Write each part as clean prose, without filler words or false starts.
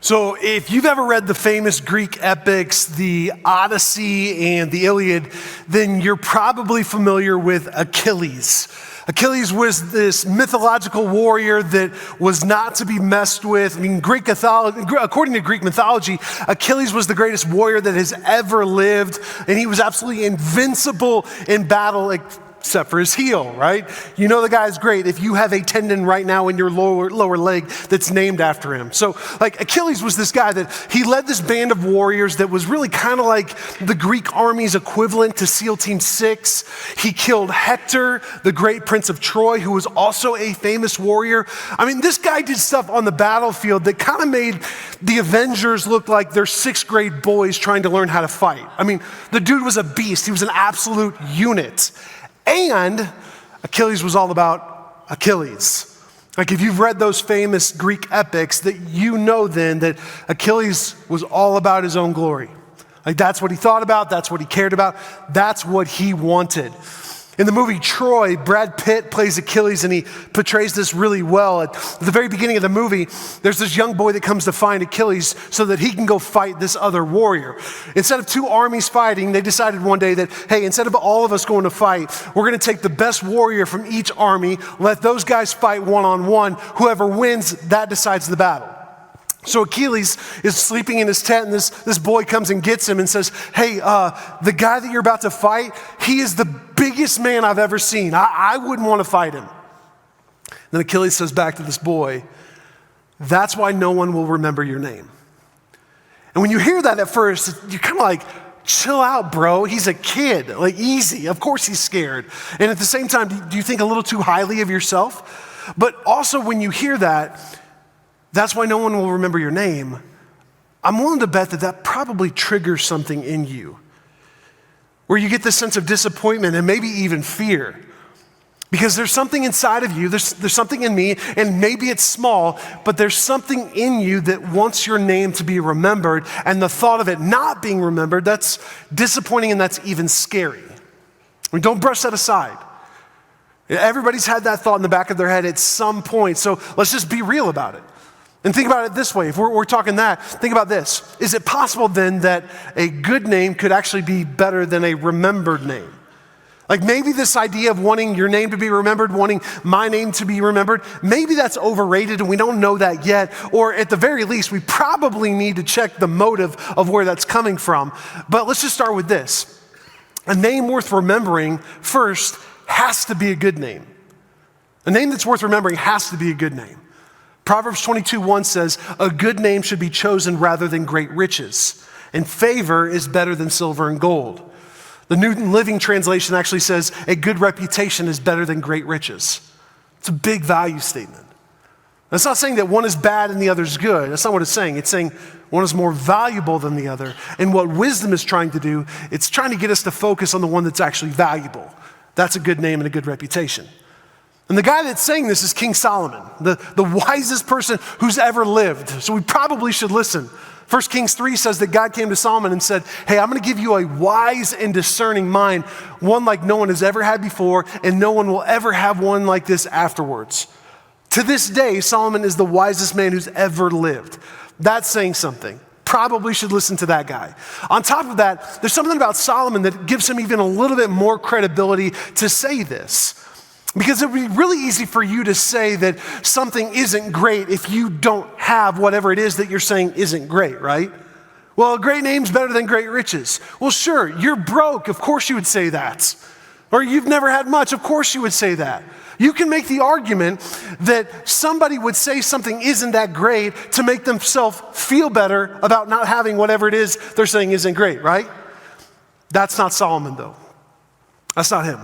So if you've ever read the famous Greek epics, the Odyssey and the Iliad, then you're probably familiar with Achilles. Achilles was this mythological warrior that was not to be messed with. I mean, according to Greek mythology, Achilles was the greatest warrior that has ever lived, and he was absolutely invincible in battle, except for his heel, right? You know the guy's great if you have a tendon right now in your lower leg that's named after him. So Achilles was this guy that he led this band of warriors that was really kind of like the Greek army's equivalent to SEAL Team 6. He killed Hector, the great prince of Troy, who was also a famous warrior. I mean, this guy did stuff on the battlefield that kind of made the Avengers look like they're sixth grade boys trying to learn how to fight. I mean, the dude was a beast. He was an absolute unit. And Achilles was all about Achilles. Like if you've read those famous Greek epics, that you know then that Achilles was all about his own glory. Like that's what he thought about, that's what he cared about, that's what he wanted. In the movie Troy, Brad Pitt plays Achilles and he portrays this really well. At the very beginning of the movie, there's this young boy that comes to find Achilles so that he can go fight this other warrior. Instead of two armies fighting, they decided one day that, hey, instead of all of us going to fight, we're gonna take the best warrior from each army, let those guys fight one-on-one. Whoever wins, that decides the battle. So Achilles is sleeping in his tent and this boy comes and gets him and says, hey, the guy that you're about to fight, he is the biggest man I've ever seen. I wouldn't want to fight him. Then Achilles says back to this boy, that's why no one will remember your name. And when you hear that at first, you're kind of like, chill out, bro. He's a kid, like easy. Of course he's scared. And at the same time, do you think a little too highly of yourself? But also when you hear that, that's why no one will remember your name, I'm willing to bet that probably triggers something in you where you get this sense of disappointment and maybe even fear. Because there's something inside of you, there's something in me, and maybe it's small, but there's something in you that wants your name to be remembered, and the thought of it not being remembered, that's disappointing and that's even scary. I mean, don't brush that aside. Everybody's had that thought in the back of their head at some point, so let's just be real about it. And think about it this way, if we're talking that, think about this. Is it possible then that a good name could actually be better than a remembered name? Like maybe this idea of wanting your name to be remembered, wanting my name to be remembered, maybe that's overrated and we don't know that yet. Or at the very least, we probably need to check the motive of where that's coming from. But let's just start with this. A name worth remembering first has to be a good name. A name that's worth remembering has to be a good name. Proverbs 22:1 says, a good name should be chosen rather than great riches, and favor is better than silver and gold. The New Living Translation actually says, a good reputation is better than great riches. It's a big value statement. That's not saying that one is bad and the other is good. That's not what it's saying. It's saying one is more valuable than the other. And what wisdom is trying to do, it's trying to get us to focus on the one that's actually valuable. That's a good name and a good reputation. And the guy that's saying this is King Solomon, the wisest person who's ever lived. So we probably should listen. 1 Kings 3 says that God came to Solomon and said, hey, I'm gonna give you a wise and discerning mind, one like no one has ever had before, and no one will ever have one like this afterwards. To this day, Solomon is the wisest man who's ever lived. That's saying something. Probably should listen to that guy. On top of that, there's something about Solomon that gives him even a little bit more credibility to say this. Because it would be really easy for you to say that something isn't great if you don't have whatever it is that you're saying isn't great, right? Well, a great name's better than great riches. Well, sure, you're broke. Of course you would say that. Or you've never had much. Of course you would say that. You can make the argument that somebody would say something isn't that great to make themselves feel better about not having whatever it is they're saying isn't great, right? That's not Solomon, though. That's not him.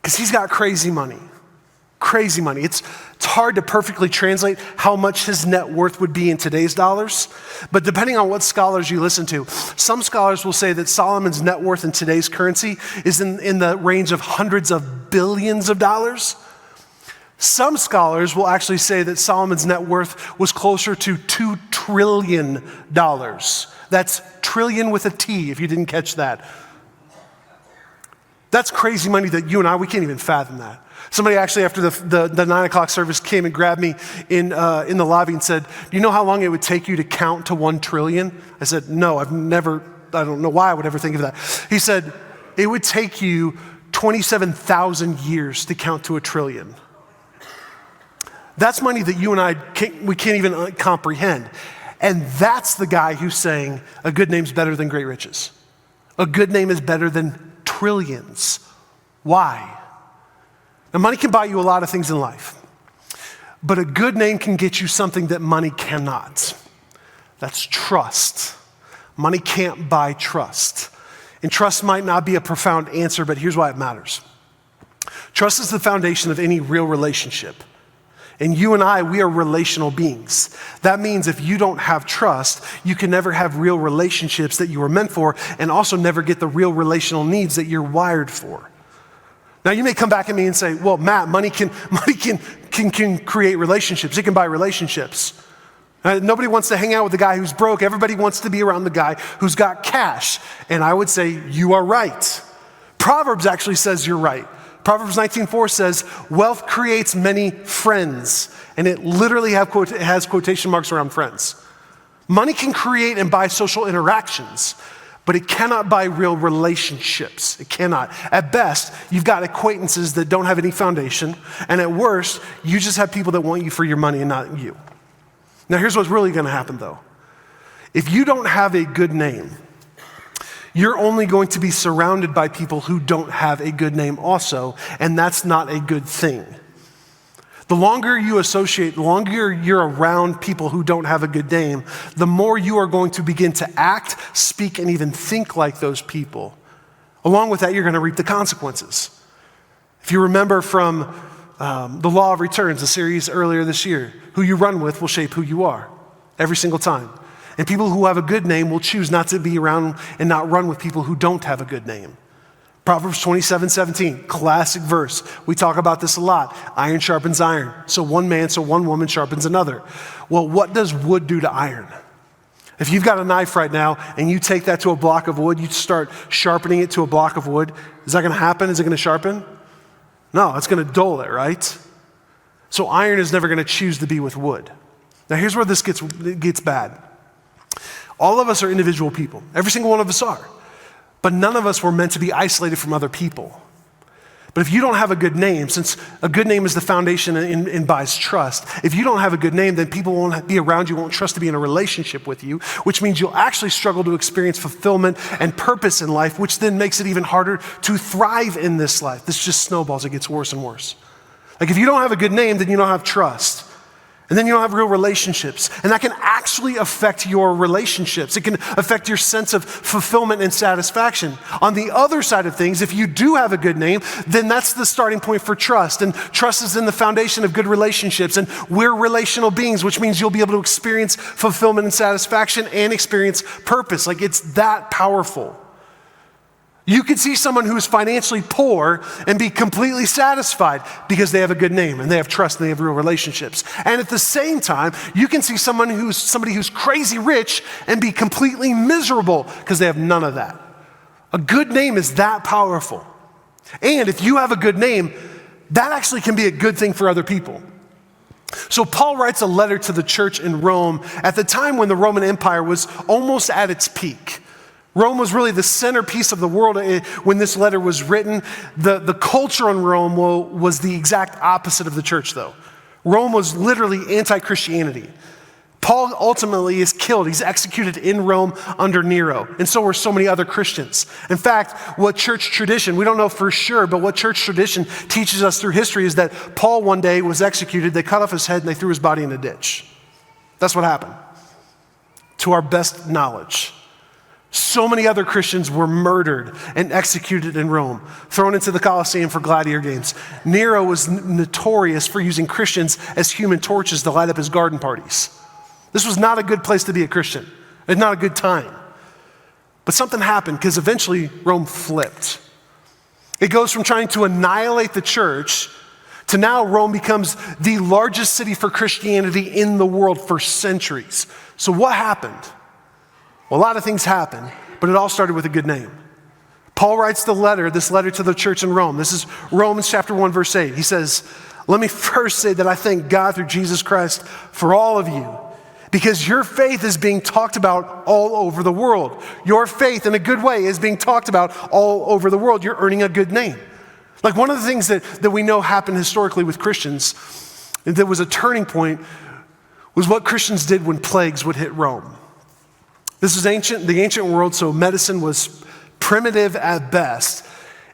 Because he's got crazy money. Crazy money. It's hard to perfectly translate how much his net worth would be in today's dollars. But depending on what scholars you listen to, some scholars will say that Solomon's net worth in today's currency is in the range of hundreds of billions of dollars. Some scholars will actually say that Solomon's net worth was closer to $2 trillion. That's trillion with a T, if you didn't catch that. That's crazy money that you and we can't even fathom that. Somebody actually after the 9 o'clock service came and grabbed me in the lobby and said, do you know how long it would take you to count to 1 trillion? I said, no, I don't know why I would ever think of that. He said, it would take you 27,000 years to count to 1 trillion. That's money that you and we can't even comprehend. And that's the guy who's saying a good name's better than great riches. A good name is better than trillions. Why? Now, money can buy you a lot of things in life, but a good name can get you something that money cannot. That's trust. Money can't buy trust. And trust might not be a profound answer, but here's why it matters. Trust is the foundation of any real relationship. And you and we are relational beings. That means if you don't have trust, you can never have real relationships that you were meant for, and also never get the real relational needs that you're wired for. Now you may come back at me and say, well, Matt, money can create relationships. It can buy relationships. Nobody wants to hang out with the guy who's broke. Everybody wants to be around the guy who's got cash. And I would say, you are right. Proverbs actually says you're right. Proverbs 19:4 says, wealth creates many friends. And it literally has quotation marks around friends. Money can create and buy social interactions, but it cannot buy real relationships. It cannot. At best, you've got acquaintances that don't have any foundation. And at worst, you just have people that want you for your money and not you. Now, here's what's really gonna happen though. If you don't have a good name, you're only going to be surrounded by people who don't have a good name also, and that's not a good thing. The longer you associate, the longer you're around people who don't have a good name, the more you are going to begin to act, speak, and even think like those people. Along with that, you're gonna reap the consequences. If you remember from the Law of Returns, a series earlier this year, who you run with will shape who you are every single time. And people who have a good name will choose not to be around and not run with people who don't have a good name. Proverbs 27:17, classic verse. We talk about this a lot. Iron sharpens iron. So one woman sharpens another. Well, what does wood do to iron? If you've got a knife right now and you take that to a block of wood, you start sharpening it to a block of wood, is that gonna happen? Is it gonna sharpen? No, it's gonna dull it, right? So iron is never gonna choose to be with wood. Now here's where this gets bad. All of us are individual people. Every single one of us are. But none of us were meant to be isolated from other people. But if you don't have a good name, since a good name is the foundation and buys trust, if you don't have a good name, then people won't be around you, won't trust to be in a relationship with you, which means you'll actually struggle to experience fulfillment and purpose in life, which then makes it even harder to thrive in this life. This just snowballs, it gets worse and worse. Like if you don't have a good name, then you don't have trust. And then you don't have real relationships. And that can actually affect your relationships. It can affect your sense of fulfillment and satisfaction. On the other side of things, if you do have a good name, then that's the starting point for trust. And trust is in the foundation of good relationships. And we're relational beings, which means you'll be able to experience fulfillment and satisfaction and experience purpose. Like it's that powerful. You could see someone who's financially poor and be completely satisfied because they have a good name and they have trust and they have real relationships. And at the same time, you can see somebody who's crazy rich and be completely miserable because they have none of that. A good name is that powerful. And if you have a good name, that actually can be a good thing for other people. So Paul writes a letter to the church in Rome at the time when the Roman Empire was almost at its peak. Rome was really the centerpiece of the world when this letter was written. The culture in Rome was the exact opposite of the church, though. Rome was literally anti-Christianity. Paul ultimately is killed. He's executed in Rome under Nero, and so were so many other Christians. In fact, what church tradition, we don't know for sure, but what church tradition teaches us through history is that Paul one day was executed, they cut off his head, and they threw his body in a ditch. That's what happened, to our best knowledge. So many other Christians were murdered and executed in Rome, thrown into the Colosseum for gladiator games. Nero was notorious for using Christians as human torches to light up his garden parties. This was not a good place to be a Christian. It's not a good time. But something happened because eventually Rome flipped. It goes from trying to annihilate the church to now Rome becomes the largest city for Christianity in the world for centuries. So what happened? Well, a lot of things happened, but it all started with a good name. Paul writes this letter to the church in Rome. This is Romans chapter 1, verse 8. He says, "Let me first say that I thank God through Jesus Christ for all of you, because your faith is being talked about all over the world." Your faith, in a good way, is being talked about all over the world. You're earning a good name. Like, one of the things that we know happened historically with Christians, that was a turning point, was what Christians did when plagues would hit Rome. This was the ancient world, so medicine was primitive at best.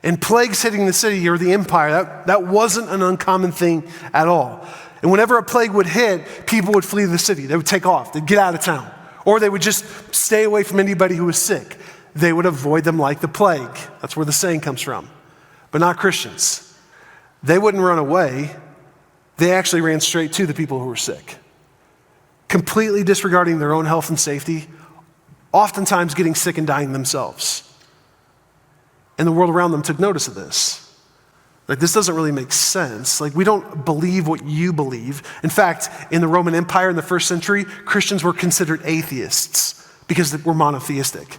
And plagues hitting the city or the empire, that wasn't an uncommon thing at all. And whenever a plague would hit, people would flee the city. They would take off. They'd get out of town. Or they would just stay away from anybody who was sick. They would avoid them like the plague. That's where the saying comes from. But not Christians. They wouldn't run away. They actually ran straight to the people who were sick, completely disregarding their own health and safety, oftentimes getting sick and dying themselves. And the world around them took notice of this. Like, this doesn't really make sense. Like, we don't believe what you believe. In fact, in the Roman Empire in the first century, Christians were considered atheists because we're monotheistic.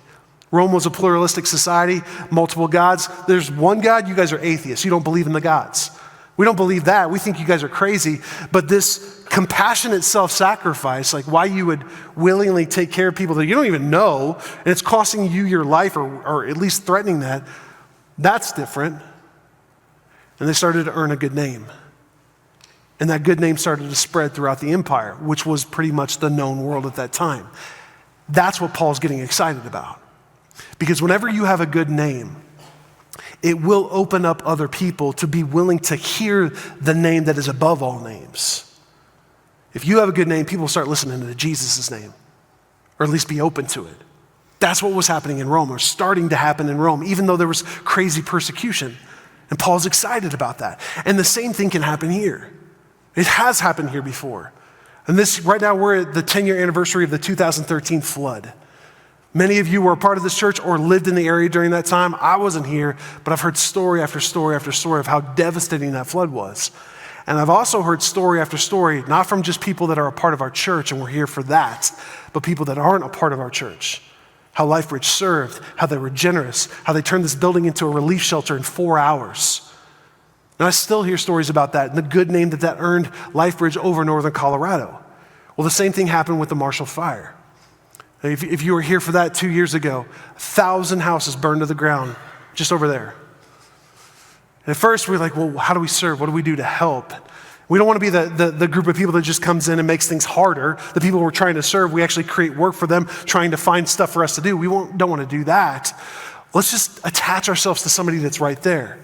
Rome was a pluralistic society, multiple gods. There's one God, you guys are atheists. You don't believe in the gods. We don't believe that. We think you guys are crazy. But this compassionate self-sacrifice, like why you would willingly take care of people that you don't even know, and it's costing you your life or at least threatening that, that's different. And they started to earn a good name. And that good name started to spread throughout the empire, which was pretty much the known world at that time. That's what Paul's getting excited about. Because whenever you have a good name, it will open up other people to be willing to hear the name that is above all names. If you have a good name, people will start listening to Jesus' name, or at least be open to it. That's what was happening in Rome, or starting to happen in Rome, even though there was crazy persecution. And Paul's excited about that. And the same thing can happen here. It has happened here before. And right now we're at the 10-year anniversary of the 2013 flood. Many of you were a part of this church or lived in the area during that time. I wasn't here, but I've heard story after story after story of how devastating that flood was. And I've also heard story after story, not from just people that are a part of our church, and we're here for that, but people that aren't a part of our church. How LifeBridge served, how they were generous, how they turned this building into a relief shelter in 4 hours. And I still hear stories about that and the good name that earned LifeBridge over northern Colorado. Well, the same thing happened with the Marshall Fire. If you were here for that 2 years ago, 1,000 houses burned to the ground just over there. And at first we were like, well, how do we serve? What do we do to help? We don't want to be the group of people that just comes in and makes things harder. The people we're trying to serve, we actually create work for them, trying to find stuff for us to do. We don't want to do that. Let's just attach ourselves to somebody that's right there.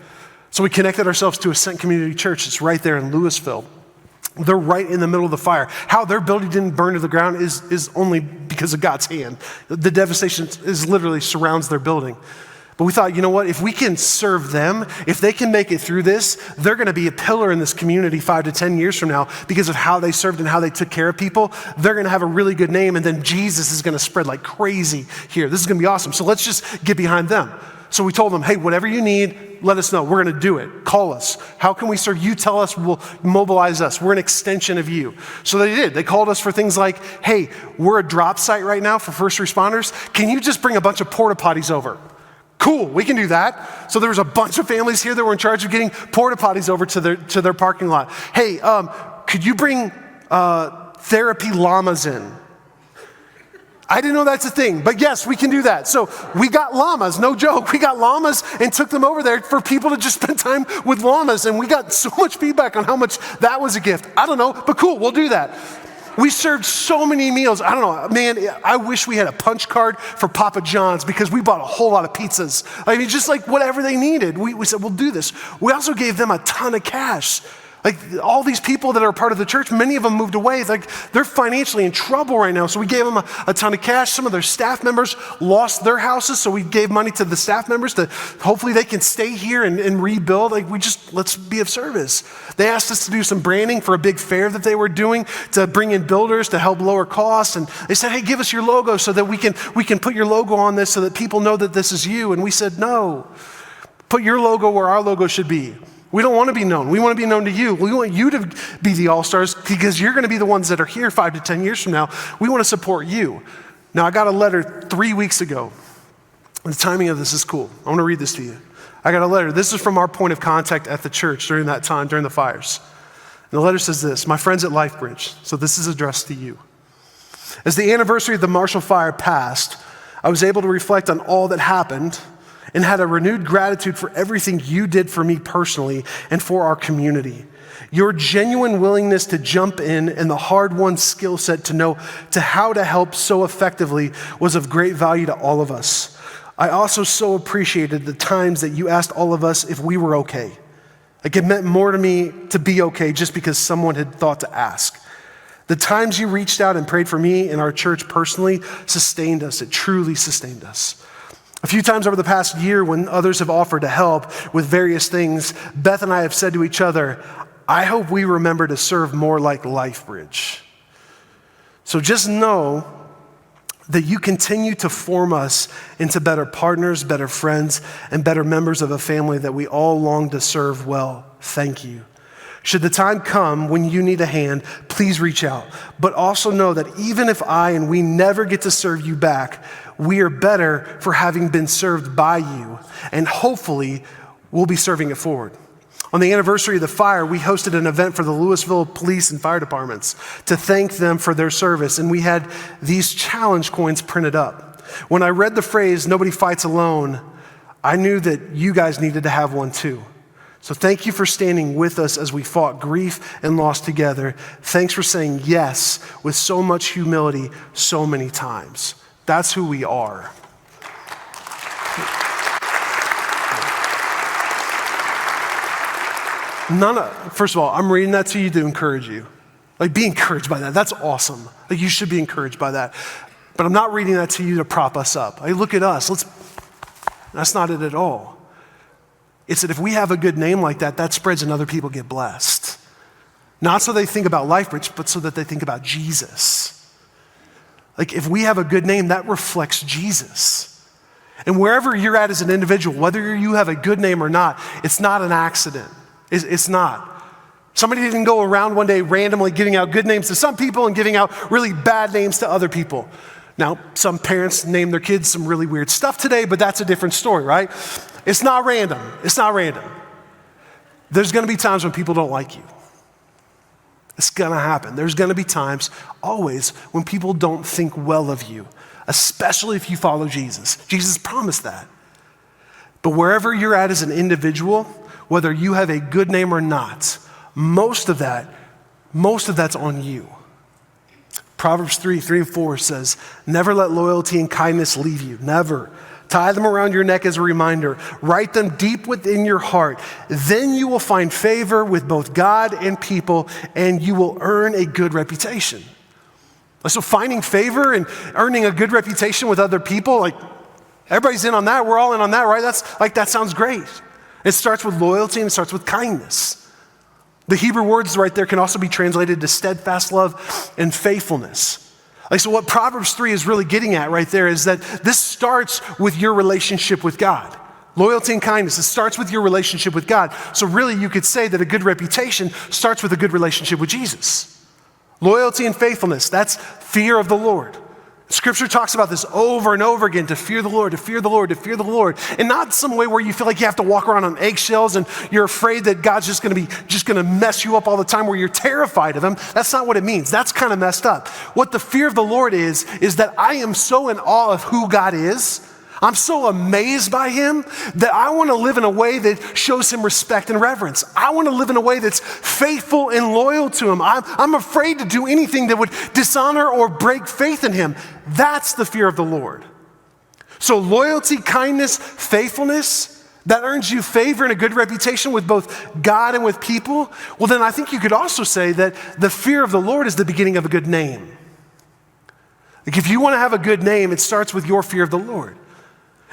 So we connected ourselves to Ascent Community Church. It's right there in Louisville. They're right in the middle of the fire. How their building didn't burn to the ground is only because of God's hand. The devastation literally surrounds their building. But we thought, you know what? If we can serve them, if they can make it through this, they're going to be a pillar in this community 5 to 10 years from now because of how they served and how they took care of people. They're going to have a really good name, and then Jesus is going to spread like crazy here. This is going to be awesome. So let's just get behind them. So we told them, hey, whatever you need, let us know. We're going to do it. Call us. How can we serve? You tell us, we'll mobilize us. We're an extension of you. So they did. They called us for things like, hey, we're a drop site right now for first responders. Can you just bring a bunch of porta potties over? Cool, we can do that. So there was a bunch of families here that were in charge of getting porta potties over to their parking lot. Hey, could you bring therapy llamas in? I didn't know that's a thing, but yes, we can do that. So we got llamas, no joke. We got llamas and took them over there for people to just spend time with llamas, and we got so much feedback on how much that was a gift. I don't know, but cool, we'll do that. We served so many meals. I don't know, man, I wish we had a punch card for Papa John's because we bought a whole lot of pizzas. I mean, just like whatever they needed. We said, we'll do this. We also gave them a ton of cash. Like all these people that are part of the church, many of them moved away. Like they're financially in trouble right now. So we gave them a ton of cash. Some of their staff members lost their houses. So we gave money to the staff members to hopefully they can stay here and rebuild. Like let's be of service. They asked us to do some branding for a big fair that they were doing to bring in builders to help lower costs. And they said, hey, give us your logo so that we can put your logo on this so that people know that this is you. And we said, no, put your logo where our logo should be. We don't want to be known. We want to be known to you. We want you to be the all-stars because you're going to be the ones that are here 5 to 10 years from now. We want to support you. Now, I got a letter 3 weeks ago The timing of this is cool. I want to read this to you. I got a letter. This is from our point of contact at the church during that time, during the fires. And the letter says this: my friends at LifeBridge, so this is addressed to you. As the anniversary of the Marshall Fire passed, I was able to reflect on all that happened and had a renewed gratitude for everything you did for me personally and for our community. Your genuine willingness to jump in and the hard-won skill set to know how to help so effectively was of great value to all of us. I also so appreciated the times that you asked all of us if we were okay. Like, it meant more to me to be okay just because someone had thought to ask. The times you reached out and prayed for me and our church personally sustained us. It truly sustained us. A few times over the past year when others have offered to help with various things, Beth and I have said to each other, I hope we remember to serve more like LifeBridge. So just know that you continue to form us into better partners, better friends, and better members of a family that we all long to serve well. Thank you. Should the time come when you need a hand, please reach out. But also know that even if I and we never get to serve you back, we are better for having been served by you, and hopefully we'll be serving it forward. On the anniversary of the fire, we hosted an event for the Louisville police and fire departments to thank them for their service, and we had these challenge coins printed up. When I read the phrase, "nobody fights alone," I knew that you guys needed to have one too. So thank you for standing with us as we fought grief and loss together. Thanks for saying yes with so much humility so many times. That's who we are. First of all, I'm reading that to you to encourage you. Like, be encouraged by that. That's awesome. Like, you should be encouraged by that. But I'm not reading that to you to prop us up. Like, look at us. That's not it at all. It's that if we have a good name like that, that spreads and other people get blessed. Not so they think about LifeBridge, but so that they think about Jesus. Like, if we have a good name, that reflects Jesus. And wherever you're at as an individual, whether you have a good name or not, it's not an accident. It's not. Somebody didn't go around one day randomly giving out good names to some people and giving out really bad names to other people. Now, some parents name their kids some really weird stuff today, but that's a different story, right? It's not random. It's not random. There's going to be times when people don't like you. It's going to happen. There's going to be times, always, when people don't think well of you, especially if you follow Jesus. Jesus promised that. But wherever you're at as an individual, whether you have a good name or not, most of that's on you. Proverbs 3:3-4 says, never let loyalty and kindness leave you, never. Tie them around your neck as a reminder. Write them deep within your heart. Then you will find favor with both God and people, and you will earn a good reputation. So finding favor and earning a good reputation with other people, like, everybody's in on that. We're all in on that, right? That sounds great. It starts with loyalty and it starts with kindness. The Hebrew words right there can also be translated to steadfast love and faithfulness. So what Proverbs 3 is really getting at right there is that this starts with your relationship with God. Loyalty and kindness, it starts with your relationship with God. So really you could say that a good reputation starts with a good relationship with Jesus. Loyalty and faithfulness, that's fear of the Lord. Scripture talks about this over and over again, to fear the Lord, to fear the Lord, to fear the Lord. And not some way where you feel like you have to walk around on eggshells and you're afraid that God's just gonna mess you up all the time, where you're terrified of him. That's not what it means. That's kind of messed up. What the fear of the Lord is that I am so in awe of who God is. I'm so amazed by him that I want to live in a way that shows him respect and reverence. I want to live in a way that's faithful and loyal to him. I'm afraid to do anything that would dishonor or break faith in him. That's the fear of the Lord. So loyalty, kindness, faithfulness, that earns you favor and a good reputation with both God and with people. Well, then I think you could also say that the fear of the Lord is the beginning of a good name. Like, if you want to have a good name, it starts with your fear of the Lord.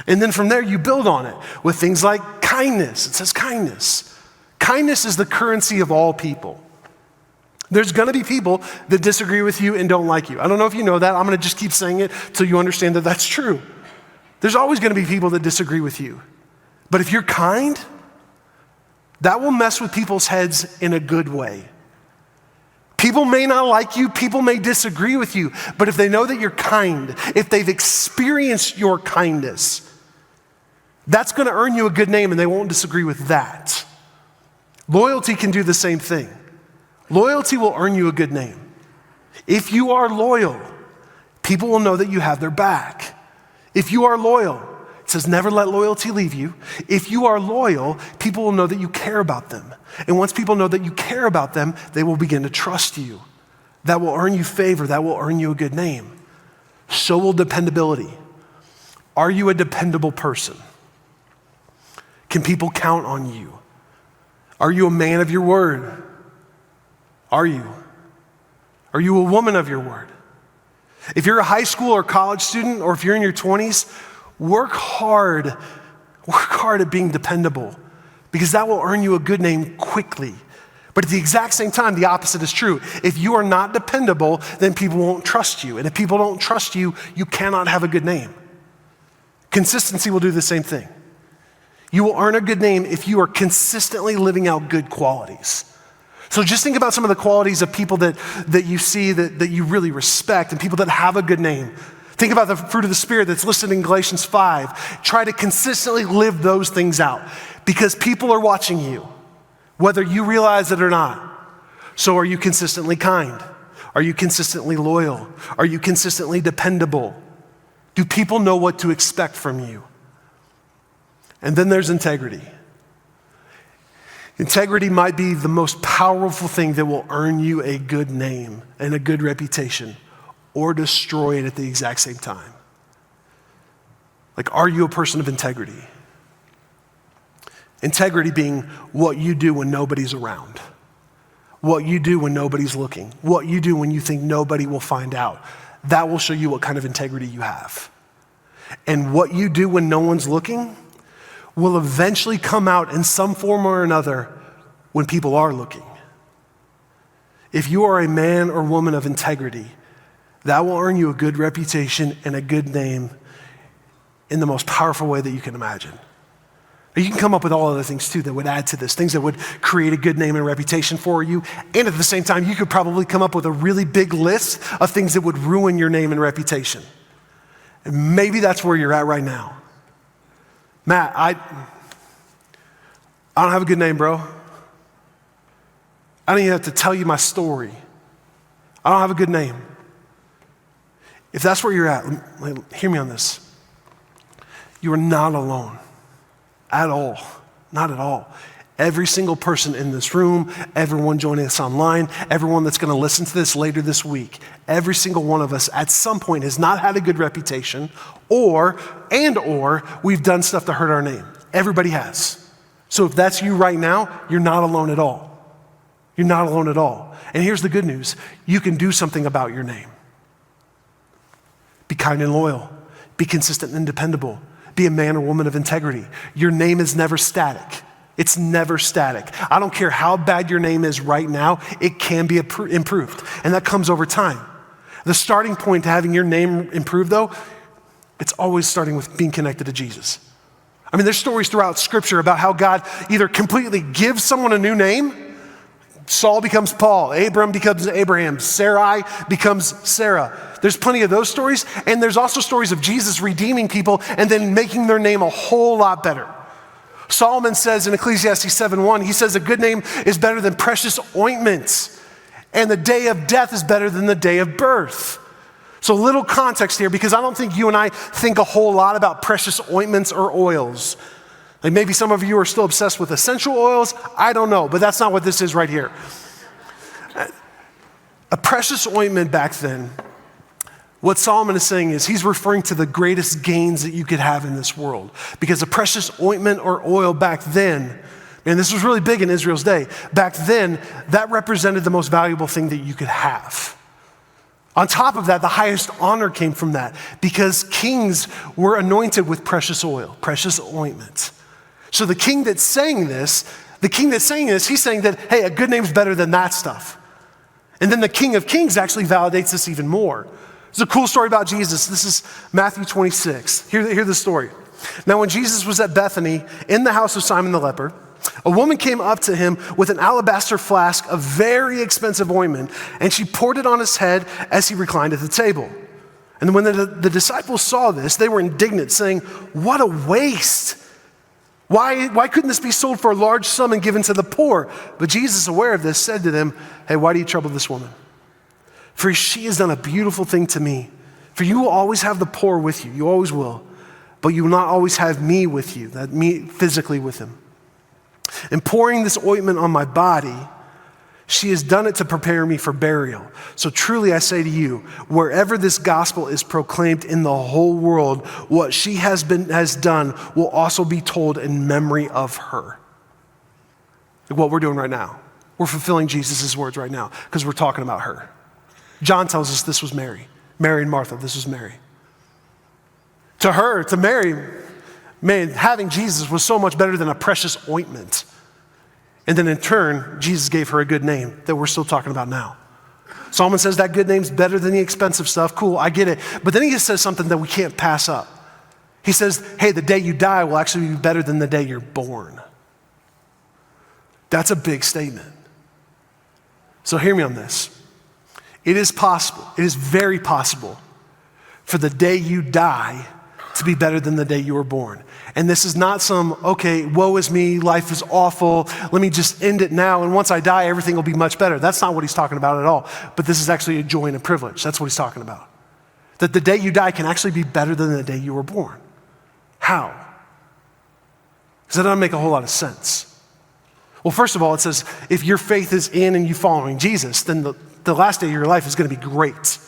And then from there, you build on it with things like kindness. It says kindness. Kindness is the currency of all people. There's going to be people that disagree with you and don't like you. I don't know if you know that. I'm going to just keep saying it till you understand that that's true. There's always going to be people that disagree with you. But if you're kind, that will mess with people's heads in a good way. People may not like you, people may disagree with you, but if they know that you're kind, if they've experienced your kindness, That's going to earn you a good name, and they won't disagree with that. Loyalty can do the same thing. Loyalty will earn you a good name. If you are loyal, people will know that you have their back. If you are loyal, it says never let loyalty leave you. If you are loyal, people will know that you care about them. And once people know that you care about them, they will begin to trust you. That will earn you favor. That will earn you a good name. So will dependability. Are you a dependable person? Can people count on you? Are you a man of your word? Are you? Are you a woman of your word? If you're a high school or college student, or if you're in your 20s, work hard at being dependable, because that will earn you a good name quickly. But at the exact same time, the opposite is true. If you are not dependable, then people won't trust you. And if people don't trust you, you cannot have a good name. Consistency will do the same thing. You will earn a good name if you are consistently living out good qualities. So just think about some of the qualities of people that you see that you really respect, and people that have a good name. Think about the fruit of the Spirit that's listed in Galatians 5. Try to consistently live those things out, because people are watching you, whether you realize it or not. So are you consistently kind? Are you consistently loyal? Are you consistently dependable? Do people know what to expect from you? And then there's integrity. Integrity might be the most powerful thing that will earn you a good name and a good reputation, or destroy it at the exact same time. Like, are you a person of integrity? Integrity being what you do when nobody's around, what you do when nobody's looking, what you do when you think nobody will find out. That will show you what kind of integrity you have. And what you do when no one's looking will eventually come out in some form or another when people are looking. If you are a man or woman of integrity, that will earn you a good reputation and a good name in the most powerful way that you can imagine. You can come up with all other things too that would add to this, things that would create a good name and reputation for you. And at the same time, you could probably come up with a really big list of things that would ruin your name and reputation. And maybe that's where you're at right now. Matt, I don't have a good name, bro. I don't even have to tell you my story. I don't have a good name. If that's where you're at, hear me on this. You are not alone at all, not at all. Every single person in this room, everyone joining us online, everyone that's going to listen to this later this week, every single one of us at some point has not had a good reputation, or we've done stuff to hurt our name. Everybody has. So if that's you right now, you're not alone at all. You're not alone at all. And here's the good news. You can do something about your name. Be kind and loyal. Be consistent and dependable. Be a man or woman of integrity. Your name is never static. It's never static. I don't care how bad your name is right now, it can be improved. And that comes over time. The starting point to having your name improved, though, it's always starting with being connected to Jesus. I mean, there's stories throughout Scripture about how God either completely gives someone a new name. Saul becomes Paul, Abram becomes Abraham, Sarai becomes Sarah. There's plenty of those stories, and there's also stories of Jesus redeeming people and then making their name a whole lot better. Solomon says in Ecclesiastes 7:1, he says a good name is better than precious ointments, and the day of death is better than the day of birth. So a little context here, because I don't think you and I think a whole lot about precious ointments or oils. Like maybe some of you are still obsessed with essential oils. I don't know, but that's not what this is right here. A precious ointment back then, what Solomon is saying is he's referring to the greatest gains that you could have in this world. Because a precious ointment or oil back then, and this was really big in Israel's day, back then, that represented the most valuable thing that you could have. On top of that, the highest honor came from that because kings were anointed with precious oil, precious ointment. So the king that's saying this, he's saying that, hey, a good name's better than that stuff. And then the King of Kings actually validates this even more. It's a cool story about Jesus. This is Matthew 26. Hear the story. Now, when Jesus was at Bethany in the house of Simon the leper, a woman came up to him with an alabaster flask of very expensive ointment, and she poured it on his head as he reclined at the table. And when the disciples saw this, they were indignant, saying, "What a waste! Why couldn't this be sold for a large sum and given to the poor? But Jesus, aware of this, said to them, hey, why do you trouble this woman? For she has done a beautiful thing to me. For you will always have the poor with you. You always will. But you will not always have me with you, that me physically with him. And pouring this ointment on my body, she has done it to prepare me for burial. So truly I say to you, wherever this gospel is proclaimed in the whole world, what she has done will also be told in memory of her. Like what we're doing right now. We're fulfilling Jesus' words right now because we're talking about her. John tells us this was Mary. Mary and Martha, this was Mary. To her, to Mary, man, having Jesus was so much better than a precious ointment. And then in turn, Jesus gave her a good name that we're still talking about now. Solomon says that good name's better than the expensive stuff. Cool, I get it. But then he says something that we can't pass up. He says, hey, the day you die will actually be better than the day you're born. That's a big statement. So hear me on this. It is possible, it is very possible for the day you die to be better than the day you were born. And this is not some, okay, woe is me, life is awful, let me just end it now, and once I die, everything will be much better. That's not what he's talking about at all. But this is actually a joy and a privilege. That's what he's talking about. That the day you die can actually be better than the day you were born. How? Because that doesn't make a whole lot of sense. Well, first of all, it says, if your faith is in and you following Jesus, then the last day of your life is going to be great.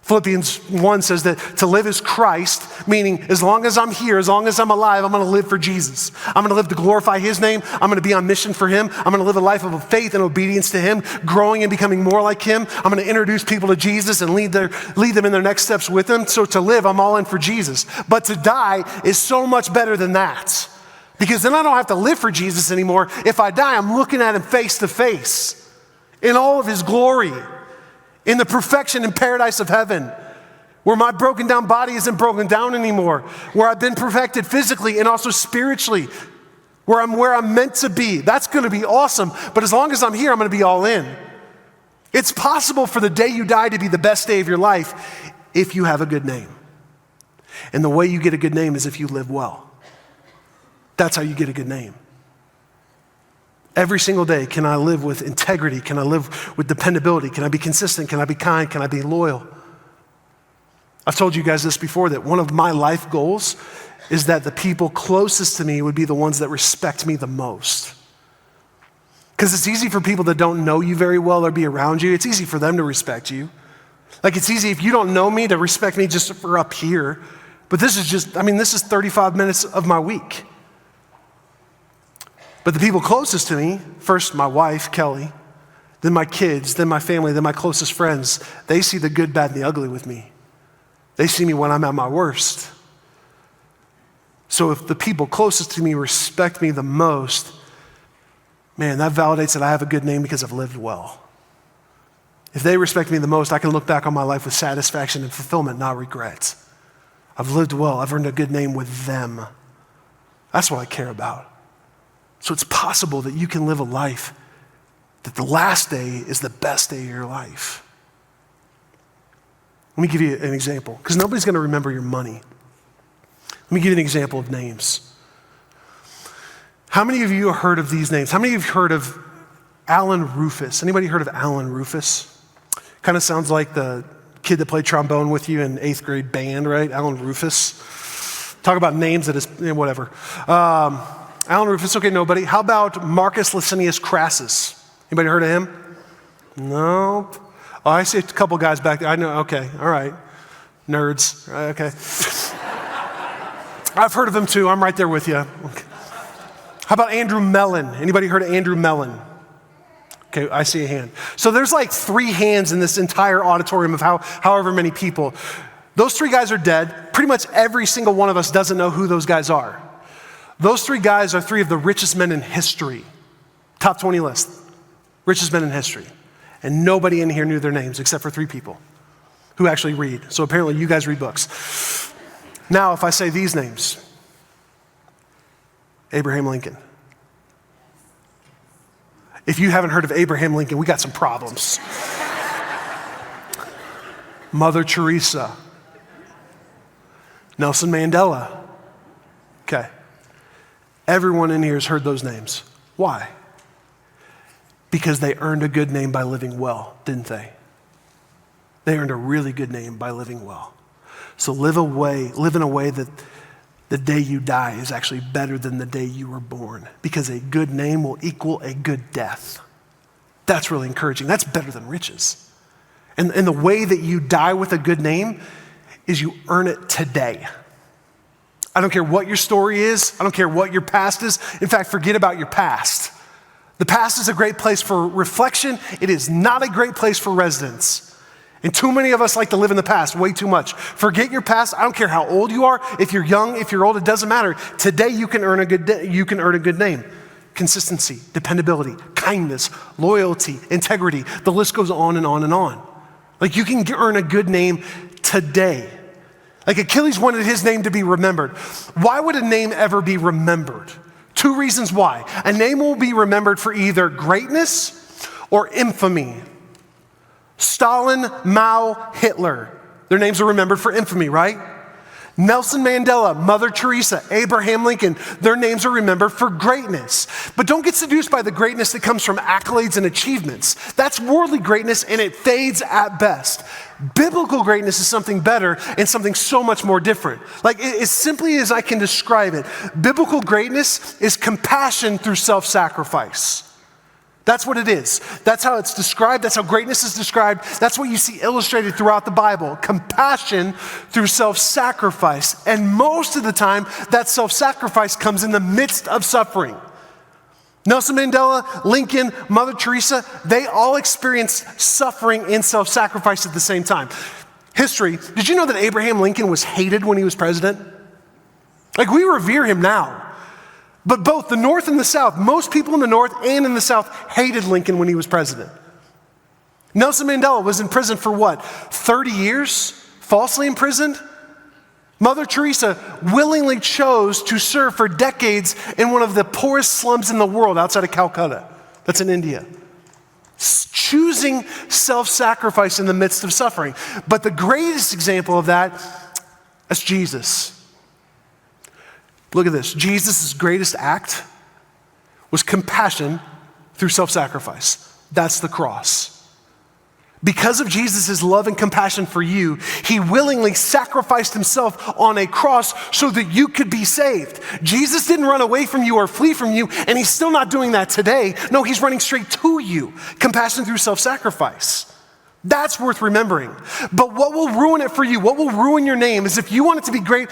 Philippians 1 says that to live is Christ, meaning as long as I'm here, as long as I'm alive, I'm going to live for Jesus. I'm going to live to glorify his name. I'm going to be on mission for him. I'm going to live a life of faith and obedience to him, growing and becoming more like him. I'm going to introduce people to Jesus and lead them in their next steps with him. So to live, I'm all in for Jesus. But to die is so much better than that. Because then I don't have to live for Jesus anymore. If I die, I'm looking at him face to face in all of his glory, in the perfection and paradise of heaven, where my broken down body isn't broken down anymore, where I've been perfected physically and also spiritually, where I'm meant to be. That's going to be awesome. But as long as I'm here, I'm going to be all in. It's possible for the day you die to be the best day of your life if you have a good name. And the way you get a good name is if you live well. That's how you get a good name. Every single day, can I live with integrity? Can I live with dependability? Can I be consistent? Can I be kind? Can I be loyal? I've told you guys this before, that one of my life goals is that the people closest to me would be the ones that respect me the most. Because it's easy for people that don't know you very well or be around you, it's easy for them to respect you. Like it's easy if you don't know me to respect me just for up here. But this is 35 minutes of my week. But the people closest to me, first my wife, Kelly, then my kids, then my family, then my closest friends, they see the good, bad, and the ugly with me. They see me when I'm at my worst. So if the people closest to me respect me the most, man, that validates that I have a good name because I've lived well. If they respect me the most, I can look back on my life with satisfaction and fulfillment, not regret. I've lived well. I've earned a good name with them. That's what I care about. So it's possible that you can live a life that the last day is the best day of your life. Let me give you an example, because nobody's going to remember your money. Let me give you an example of names. How many of you have heard of these names? How many of you have heard of Alan Rufus? Anybody heard of Alan Rufus? Kind of sounds like the kid that played trombone with you in 8th grade band, right? Alan Rufus. Talk about names that is, whatever. Alan Rufus, okay, nobody. How about Marcus Licinius Crassus? Anybody heard of him? Nope. Oh, I see a couple guys back there. I know, okay, all right. Nerds, okay. I've heard of him too. I'm right there with you. Okay. How about Andrew Mellon? Anybody heard of Andrew Mellon? Okay, I see a hand. So there's like 3 hands in this entire auditorium of however many people. Those 3 guys are dead. Pretty much every single one of us doesn't know who those guys are. Those 3 guys are 3 of the richest men in history. Top 20 list. Richest men in history. And nobody in here knew their names except for 3 people who actually read. So apparently you guys read books. Now, if I say these names, Abraham Lincoln. If you haven't heard of Abraham Lincoln, we got some problems. Mother Teresa. Nelson Mandela. Okay. Everyone in here has heard those names. Why? Because they earned a good name by living well, didn't they? They earned a really good name by living well. So live in a way that the day you die is actually better than the day you were born, because a good name will equal a good death. That's really encouraging. That's better than riches. And the way that you die with a good name is you earn it today. I don't care what your story is. I don't care what your past is. In fact, forget about your past. The past is a great place for reflection. It is not a great place for residence. And too many of us like to live in the past way too much. Forget your past. I don't care how old you are. If you're young, if you're old, it doesn't matter. Today you can earn a good name. Consistency, dependability, kindness, loyalty, integrity. The list goes on and on and on. Like, you can earn a good name today. Like, Achilles wanted his name to be remembered. Why would a name ever be remembered? 2 reasons why. A name will be remembered for either greatness or infamy. Stalin, Mao, Hitler. Their names are remembered for infamy, right? Nelson Mandela, Mother Teresa, Abraham Lincoln, their names are remembered for greatness. But don't get seduced by the greatness that comes from accolades and achievements. That's worldly greatness, and it fades at best. Biblical greatness is something better and something so much more different. Like, as simply as I can describe it, biblical greatness is compassion through self-sacrifice. That's what it is. That's how it's described. That's how greatness is described. That's what you see illustrated throughout the Bible. Compassion through self-sacrifice. And most of the time, that self-sacrifice comes in the midst of suffering. Nelson Mandela, Lincoln, Mother Teresa, they all experienced suffering and self-sacrifice at the same time. History, did you know that Abraham Lincoln was hated when he was president? Like, we revere him now. But both the North and the South, most people in the North and in the South hated Lincoln when he was president. Nelson Mandela was in prison for what? 30 years? Falsely imprisoned? Mother Teresa willingly chose to serve for decades in one of the poorest slums in the world outside of Calcutta. That's in India. Choosing self-sacrifice in the midst of suffering. But the greatest example of that is Jesus. Look at this. Jesus' greatest act was compassion through self-sacrifice. That's the cross. Because of Jesus' love and compassion for you, he willingly sacrificed himself on a cross so that you could be saved. Jesus didn't run away from you or flee from you, and he's still not doing that today. No, he's running straight to you. Compassion through self-sacrifice. That's worth remembering. But what will ruin it for you, what will ruin your name, is if you want it to be great